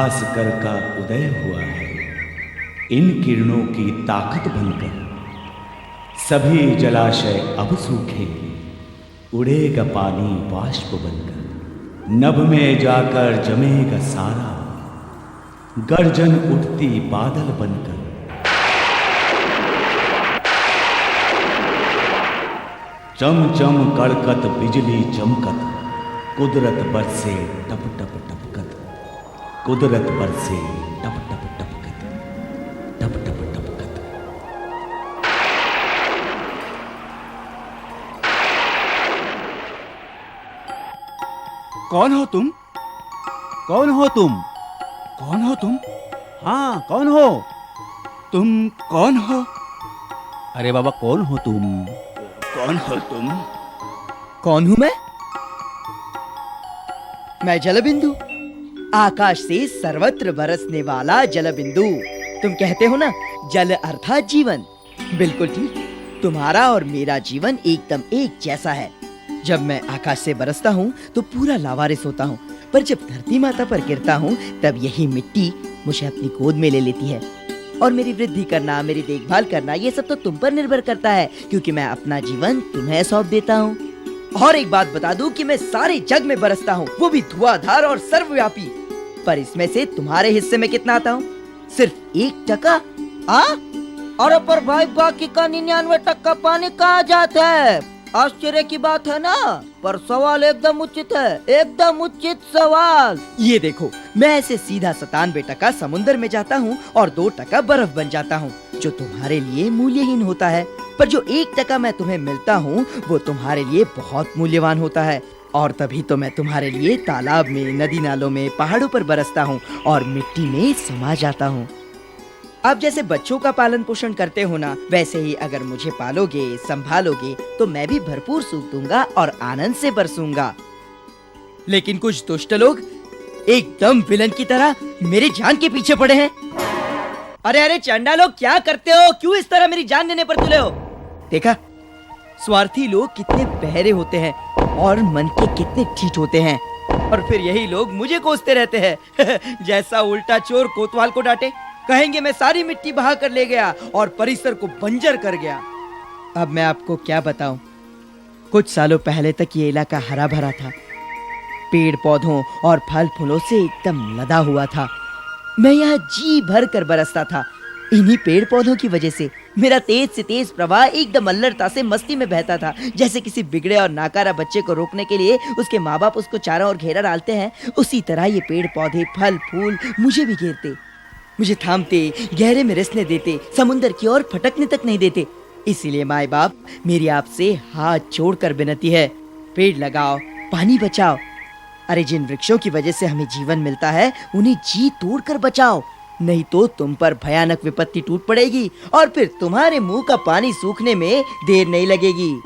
भास्कर का उदय हुआ है। इन किरणों की ताकत बनकर सभी जलाशय अब सूखे, उड़ेगा पानी बाष्प बनकर, नभ में जाकर जमेगा सारा, गर्जन उठती बादल बनकर। चम चम कड़कत बिजली चमकत, कुदरत बरसे टप टप टपकत, कुदरत बरसे टप टप टपकत, टप टप टपकत। कौन हो तुम? कौन हो तुम? कौन हो तुम? हाँ, कौन हो तुम? कौन हो? अरे बाबा, कौन हो तुम? कौन हो तुम? कौन हूं मैं? मैं जलबिंदु, आकाश से सर्वत्र बरसने वाला जलबिंदु। तुम कहते हो ना, जल अर्थात जीवन। बिल्कुल ठीक, तुम्हारा और मेरा जीवन एकदम एक जैसा है। जब मैं आकाश से बरसता हूँ तो पूरा लावारिस होता हूँ, पर जब धरती माता पर गिरता हूँ तब यही मिट्टी मुझे अपनी गोद में ले लेती है। और मेरी वृद्धि करना, मेरी देखभाल करना, ये सब तो तुम पर निर्भर करता है, क्योंकि मैं अपना जीवन तुम्हें सौंप देता हूँ। और एक बात बता दूं कि मैं सारे जग में बरसता हूँ, वो भी धुआंधार और सर्वव्यापी। पर इसमें से तुम्हारे हिस्से में कितना आता हूँ? सिर्फ 1%। और पर भाई, बाकी का 99% पानी कहाँ जाता है? आश्चर्य की बात है ना, पर सवाल एकदम उचित है, एकदम उचित सवाल। ये देखो, मैं ऐसे सीधा 97% समुद्र में जाता हूँ और 2% बर्फ बन जाता हूँ, जो तुम्हारे लिए मूल्यहीन होता है। पर जो 1% मैं तुम्हें मिलता हूँ, वो तुम्हारे लिए बहुत मूल्यवान होता है। और तभी तो मैं तुम्हारे लिए तालाब में, नदी नालों में, पहाड़ों पर बरसता हूँ और मिट्टी में समा जाता हूँ। आप जैसे बच्चों का पालन पोषण करते हो ना, वैसे ही अगर मुझे पालोगे, संभालोगे, तो मैं भी भरपूर सुख दूंगा और आनंद से बरसूंगा। लेकिन कुछ दुष्ट लोग एकदम विलन की तरह मेरी जान के पीछे पड़े हैं। अरे अरे चंडा लोग, क्या करते हो? क्यों इस तरह मेरी जान लेने पर तुले हो? देखा, स्वार्थी लोग कितने बहरे होते हैं और मन के कितने ठीठ होते हैं। और फिर यही लोग मुझे कोसते रहते हैं जैसा उल्टा चोर कोतवाल को डांटे। कहेंगे मैं सारी मिट्टी बहा कर ले गया और परिसर को बंजर कर गया। अब मैं आपको क्या बताऊं, कुछ सालों पहले तक ये इलाका हरा भरा था, पेड़ पौधों और फल फूलों से एकदम लदा हुआ था। मैं यहाँ जी भर कर बरसता था। इन्हीं पेड़ पौधों की वजह से मेरा तेज से तेज प्रवाह एकदम अल्लड़ता से मस्ती में बहता था। जैसे किसी बिगड़े और नाकारा बच्चे को रोकने के लिए उसके माँ बाप उसको चारों ओर घेरा डालते हैं, उसी तरह ये पेड़ पौधे, फल फूल मुझे भी घेरते, मुझे थामते, गहरे में रिसने देते, समुंदर की ओर फटकने तक नहीं देते। इसीलिए माए बाप, मेरी आपसे हाथ जोड़कर विनती है, पेड़ लगाओ, पानी बचाओ। अरे जिन वृक्षों की वजह से हमें जीवन मिलता है, उन्हें जी तोड़ कर बचाओ, नहीं तो तुम पर भयानक विपत्ति टूट पड़ेगी और फिर तुम्हारे मुंह का पानी सूखने में देर नहीं लगेगी।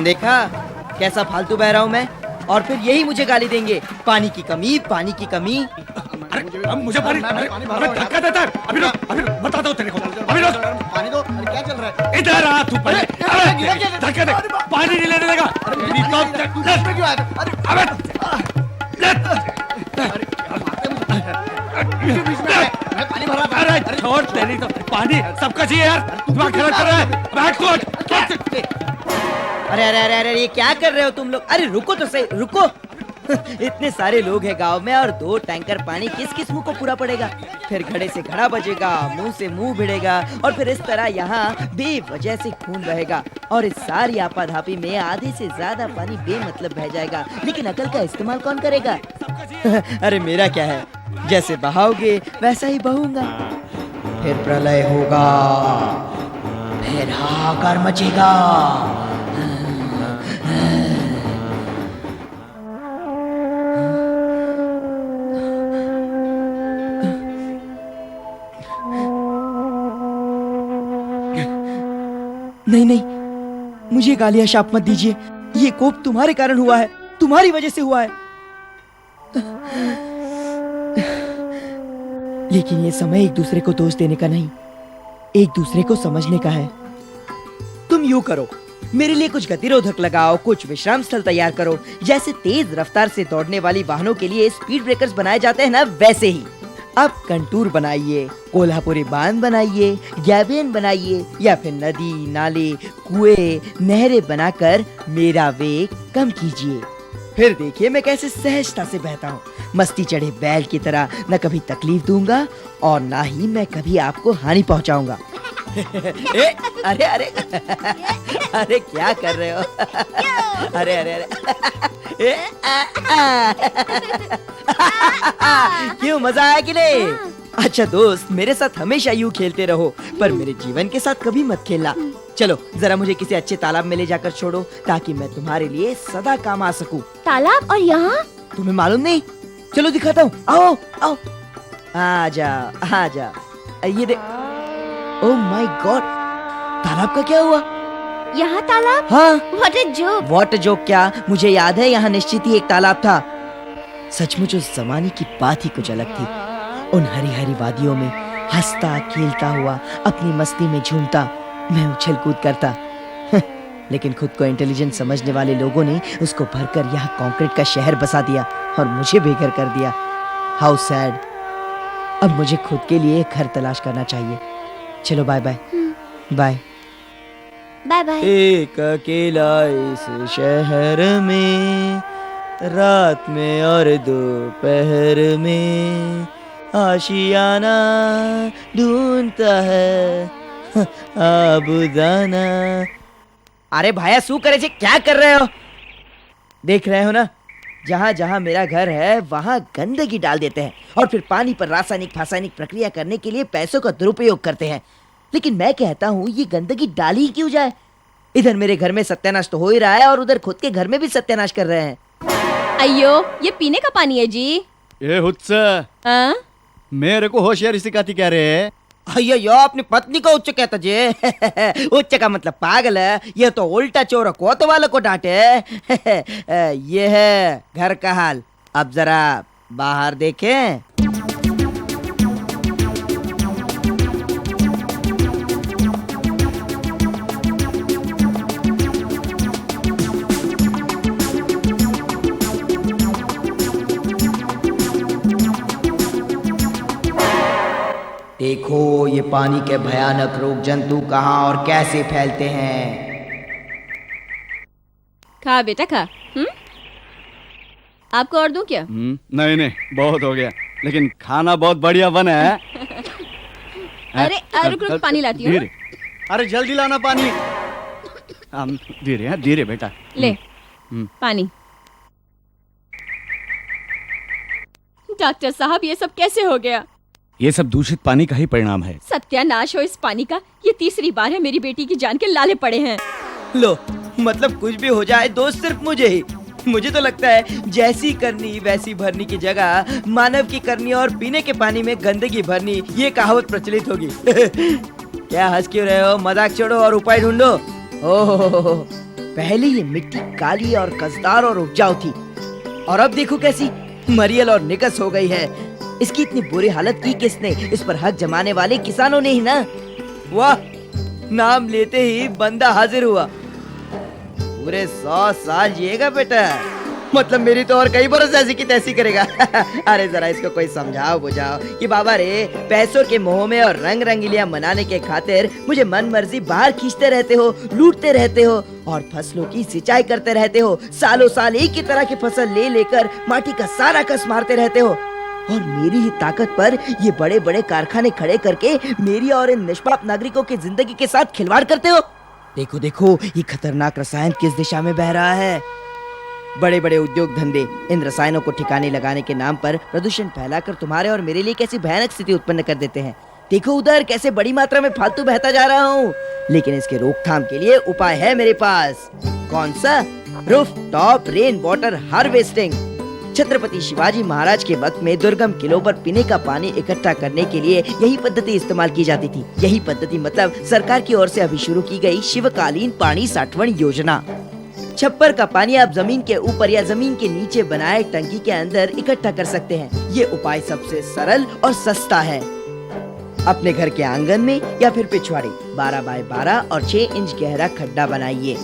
देखा कैसा फालतू बह रहा हूँ मैं, और फिर यही मुझे गाली देंगे, पानी की कमी, पानी की कमी। अरे मुझे पानी धक्का देता है। अभी बताता हूँ तेरे को। अभी पानी दो। अरे क्या चल रहा है? इधर आ तू पहले। धक्का दे, पानी नहीं लेने देगा। पानी भरा। अरे छोड़, तेरी तो पानी सबका चाहिए यार। दिमाग खराब कर रहा है। बैठ को। अरे अरे अरे अरे, ये क्या कर रहे हो तुम लोग? अरे रुको तो सही, रुको। इतने सारे लोग हैं गांव में और 2 टैंकर पानी किस किस मुंह को पूरा पड़ेगा? फिर घड़े से घड़ा बजेगा, मुंह से मुंह भिड़ेगा और फिर इस तरह यहाँ बेवजह से खून बहेगा और इस सारी आपाधापी में आधे से ज्यादा पानी बेमतलब बह जाएगा। लेकिन अकल का इस्तेमाल कौन करेगा? अरे मेरा क्या है, जैसे बहाओगे वैसा ही बहूंगा। फिर प्रलय होगा, फिर हाहाकार मचेगा। नहीं नहीं, मुझे गालियां शाप मत दीजिए। ये कोप तुम्हारे कारण हुआ है, तुम्हारी वजह से हुआ है। लेकिन ये समय एक दूसरे को दोष देने का नहीं, एक दूसरे को समझने का है। तुम यूं करो, मेरे लिए कुछ गतिरोधक लगाओ, कुछ विश्राम स्थल तैयार करो। जैसे तेज रफ्तार से दौड़ने वाली वाहनों के लिए स्पीड ब्रेकर्स बनाए जाते हैं ना, वैसे ही अब कंटूर बनाइए, कोल्हापुरी बांध बनाइए, गैबियन बनाइए, या फिर नदी, नाले, कुएं, नहरें बनाकर मेरा वेग कम कीजिए। फिर देखिए मैं कैसे सहजता से बहता हूँ, मस्ती चढ़े बैल की तरह। न कभी तकलीफ दूंगा और ना ही मैं कभी आपको हानि पहुँचाऊंगा। अरे अरे अरे क्या कर रहे हो? अरे अरे अरे क्यों, मजा आया कि नहीं? अच्छा दोस्त, मेरे साथ हमेशा यूं खेलते रहो, पर मेरे जीवन के साथ कभी मत खेलना। चलो जरा मुझे किसी अच्छे तालाब में ले जाकर छोड़ो, ताकि मैं तुम्हारे लिए सदा काम आ सकूं। तालाब? और यहाँ? तुम्हें मालूम नहीं? चलो दिखाता हूँ, आओ आओ। आजा आजा, ये देख। ओह माय गॉड, तालाब का क्या हुआ? यहाँ तालाब? हाँ, what a joke. What a joke क्या, मुझे याद है यहाँ निश्चित ही एक तालाब था। सचमुच उस जमाने की बात ही कुछ अलग थी। उन हरी हरी वादियों में हंसता खेलता हुआ, अपनी मस्ती में झूमता, मैं उछल कूद करता। लेकिन खुद को इंटेलिजेंट समझने वाले लोगों ने उसको भरकर यहाँ कंक्रीट का शहर बसा दिया और मुझे बेघर कर दिया। How sad. अब मुझे खुद के लिए एक घर तलाश करना चाहिए। चलो bye bye. Bye bye bye. एक अकेला इस शहर में, रात में और दोपहर में, आशियाना ढूंढता है आबुदाना। अरे भाया शू करे छे, क्या कर रहे हो? देख रहे हो ना, जहाँ जहाँ मेरा घर है वहाँ गंदगी डाल देते हैं और फिर पानी पर रासायनिक फासायनिक प्रक्रिया करने के लिए पैसों का दुरुपयोग करते हैं। लेकिन मैं कहता हूँ ये गंदगी डाली ही क्यों जाए? इधर मेरे घर में सत्यानाश तो हो ही रहा है और उधर खुद के घर में भी सत्यानाश कर रहे हैं। अयो, ये पीने का पानी है जी। ये हुस्सा, हाँ? मेरे को होशियारी सिखाती क्या रे? अयो अपनी पत्नी को उच्च कहता जे। उच्च का मतलब पागल है, ये तो उल्टा चोर कोतवाल को डांटे। ये है घर का हाल। अब जरा बाहर देखें। देखो ये पानी के भयानक रोग जंतु कहाँ और कैसे फैलते हैं। खा बेटा खा। आपको और दूं क्या? नहीं नहीं, बहुत हो गया, लेकिन खाना बहुत बढ़िया बना है। अरे रुक रुक, पानी लाती हूँ। धीरे, अरे जल्दी लाना पानी। धीरे धीरे बेटा। ले पानी। डॉक्टर साहब, ये सब कैसे हो गया? ये सब दूषित पानी का ही परिणाम है। सत्यानाश हो इस पानी का। ये तीसरी बार है मेरी बेटी की जान के लाले पड़े हैं। लो, मतलब कुछ भी हो जाए दोस्त सिर्फ मुझे ही। मुझे तो लगता है जैसी करनी वैसी भरनी की जगह मानव की करनी और पीने के पानी में गंदगी भरनी, ये कहावत प्रचलित होगी। क्या हंस क्यों रहे हो? मजाक छोड़ो और उपाय ढूंढो। ओहो, पहले ये मिट्टी काली और कसदार और उपजाऊ थी, और अब देखो कैसी मरियल और निकस हो गई है। इसकी इतनी बुरी हालत की किसने? इस पर हक जमाने वाले किसानों ने ही ना। वाह, नाम लेते ही बंदा हाजिर हुआ। पूरे 100 साल जिएगा बेटा, मतलब मेरी तो और कई बरस ऐसी की तैसी करेगा। अरे जरा इसको कोई समझाओ बुझाओ कि बाबा रे, पैसों के मोह में और रंग रंगीलियां मनाने के खातिर मुझे मन मर्जी बाहर खींचते रहते हो, लूटते रहते हो और फसलों की सिंचाई करते रहते हो। सालों साल एक ही तरह की फसल ले लेकर माटी का सारा कस मारते रहते हो, और मेरी ही ताकत पर ये बड़े बड़े कारखाने खड़े करके मेरी और इन निष्पाप नागरिकों की जिंदगी के साथ खिलवाड़ करते हो। देखो देखो, ये खतरनाक रसायन किस दिशा में बह रहा है। बड़े बड़े उद्योग धंधे इन रसायनों को ठिकाने लगाने के नाम पर प्रदूषण फैलाकर तुम्हारे और मेरे लिए कैसी भयानक स्थिति उत्पन्न कर देते हैं। देखो उधर कैसे बड़ी मात्रा में फालतू बहता जा रहा हूँ। लेकिन इसके रोकथाम के लिए उपाय है मेरे पास। कौन सा? Rooftop rainwater harvesting. Chhatrapati Shivaji Maharaj के वक्त में दुर्गम किलों पर पीने का पानी इकट्ठा करने के लिए यही पद्धति इस्तेमाल की जाती थी। यही पद्धति मतलब सरकार की ओर से अभी शुरू की गई शिवकालीन पानी साठवण योजना। छप्पर का पानी आप जमीन के ऊपर या जमीन के नीचे बनाए टंकी के अंदर इकट्ठा कर सकते हैं। ये उपाय सबसे सरल और सस्ता है। अपने घर के आंगन में या फिर पिछवाड़े 12 बाय 12 और 6 इंच गहरा खड्डा बनाइए।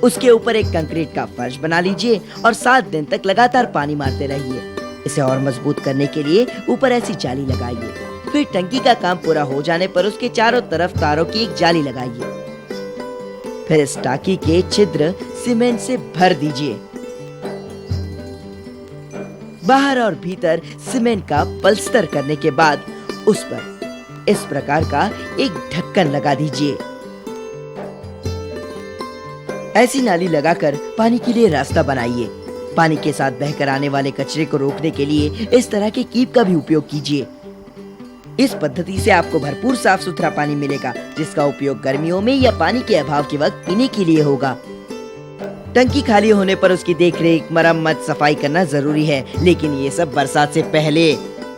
उसके ऊपर एक कंक्रीट का फर्श बना लीजिए और 7 दिन तक लगातार पानी मारते रहिए। इसे और मजबूत करने के लिए ऊपर ऐसी जाली लगाइए। फिर टंकी का काम पूरा हो जाने पर उसके चारों तरफ तारों की एक जाली लगाइए। फिर इस टाकी के छिद्र सीमेंट से भर दीजिए। बाहर और भीतर सीमेंट का पलस्तर करने के बाद उस पर इस प्रकार का एक ढक्कन लगा दीजिए। ऐसी नाली लगाकर पानी के लिए रास्ता बनाइए। पानी के साथ बहकर आने वाले कचरे को रोकने के लिए इस तरह के कीप का भी उपयोग कीजिए। इस पद्धति से आपको भरपूर साफ सुथरा पानी मिलेगा, जिसका उपयोग गर्मियों में या पानी के अभाव के वक्त पीने के लिए होगा। टंकी खाली होने पर उसकी देखरेख, मरम्मत, सफाई करना जरूरी है, लेकिन ये सब बरसात से पहले।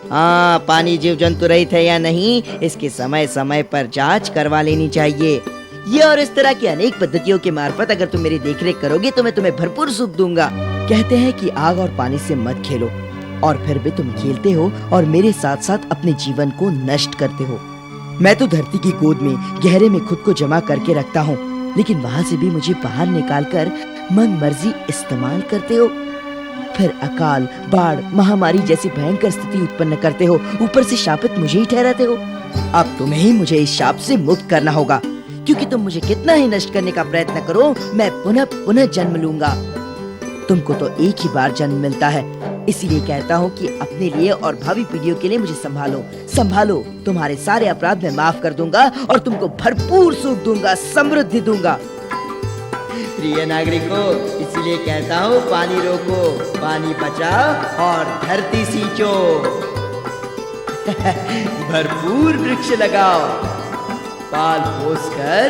हाँ, पानी जीव जंतु रहित है या नहीं, इसकी समय समय पर जांच करवा लेनी चाहिए। ये और इस तरह की अनेक पद्धतियों के मार्फत अगर तुम मेरी देखरेख करोगे तो मैं तुम्हें भरपूर सुख दूंगा। कहते हैं कि आग और पानी से मत खेलो, और फिर भी तुम खेलते हो और मेरे साथ साथ अपने जीवन को नष्ट करते हो। मैं तो धरती की गोद में गहरे में खुद को जमा करके रखता हूँ, लेकिन वहाँ से भी मुझे बाहर निकालकर मन मर्जी इस्तेमाल करते हो। फिर अकाल, बाढ़, महामारी जैसी भयंकर स्थिति उत्पन्न करते हो। ऊपर से शापित मुझे ही ठहराते हो। अब तुम्हें ही मुझे इस शाप से मुक्त करना होगा, क्योंकि तुम मुझे कितना ही नष्ट करने का प्रयत्न करो, मैं पुनः पुनः जन्म लूंगा। तुमको तो एक ही बार जन्म मिलता है, इसीलिए कहता हूँ कि अपने लिए और भावी पीढ़ियों के लिए मुझे संभालो, संभालो। तुम्हारे सारे अपराध मैं माफ कर दूंगा और तुमको भरपूर सुख दूंगा, समृद्धि दूंगा। प्रिय नागरिकों, इसीलिए कहता हूँ पानी रोको, पानी बचाओ और धरती सींचो। भरपूर वृक्ष लगाओ, पाल पोस कर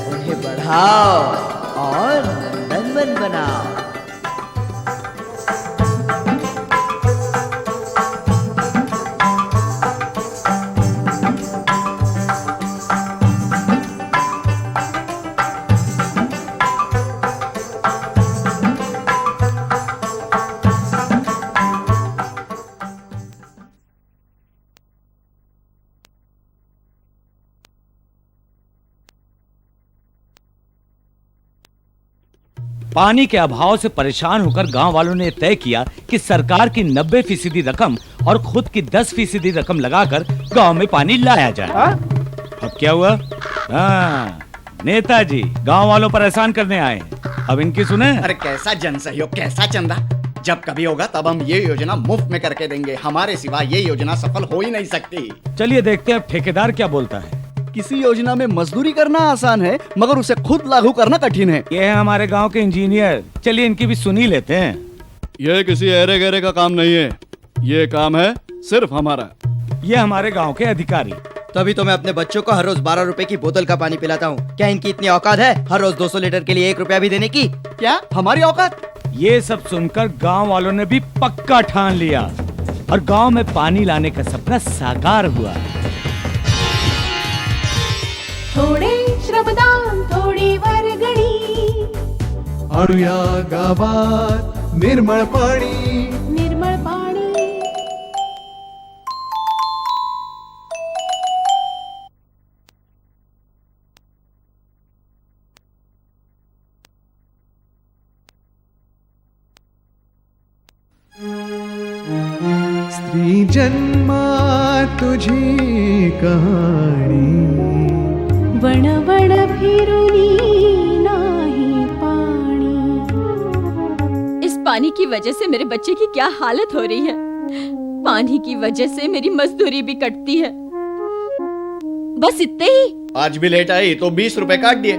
उन्हें बढ़ाओ और नंदनवन बनाओ। पानी के अभाव से परेशान होकर गांव वालों ने तय किया कि सरकार की 90% रकम और खुद की 10% रकम लगाकर गांव में पानी लाया जाए। अब क्या हुआ? हाँ, नेताजी गांव वालों पर एहसान करने आए। अब इनकी सुने। अरे कैसा जन सहयोग, कैसा चंदा। जब कभी होगा तब हम ये योजना मुफ्त में करके देंगे। हमारे सिवा ये योजना सफल हो ही नहीं सकती। चलिए देखते हैं ठेकेदार क्या बोलता है। किसी योजना में मजदूरी करना आसान है, मगर उसे खुद लागू करना कठिन है। ये है हमारे गांव के इंजीनियर, चलिए इनकी भी सुनी लेते हैं। ये किसी एरे गहरे का काम नहीं है, ये काम है सिर्फ हमारा। ये हमारे गांव के अधिकारी। तभी तो मैं अपने बच्चों को हर रोज 12 रुपए की बोतल का पानी पिलाता हूँ। क्या इनकी इतनी औकात है हर रोज 200 लीटर के लिए 1 रुपया भी देने की? क्या हमारी औकात? ये सब सुनकर गांव वालों ने भी पक्का ठान लिया और गांव में पानी लाने का सपना साकार हुआ। थोडे श्रमदान थोडी वर्गणी, आणूया गावात निर्मळ पाणी, निर्मळ पाणी। स्त्री जन्मात तुझी कहाणी, वण वण फिरुनी नाही पाणी। इस पानी की वजह से मेरे बच्चे की क्या हालत हो रही है। पानी की वजह से मेरी मजदूरी भी कटती है। बस इतने ही। आज भी लेट आई तो 20 रुपए काट दिए।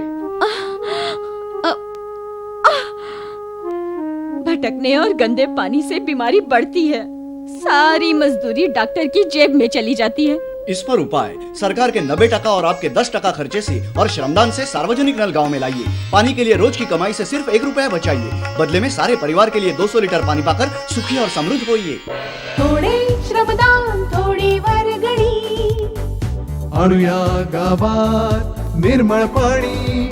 भटकने और गंदे पानी से बीमारी बढ़ती है। सारी मजदूरी डॉक्टर की जेब में चली जाती है। इस पर उपाय सरकार के 90% और आपके 10% खर्चे से और श्रमदान से सार्वजनिक नल गांव में लाइए। पानी के लिए रोज की कमाई से सिर्फ 1 रुपया बचाइए। बदले में सारे परिवार के लिए 200 लीटर पानी पाकर सुखी और समृद्ध होइए। थोडे श्रमदान थोडी वर्गणी, आणूया गावात निर्मळ पाणी,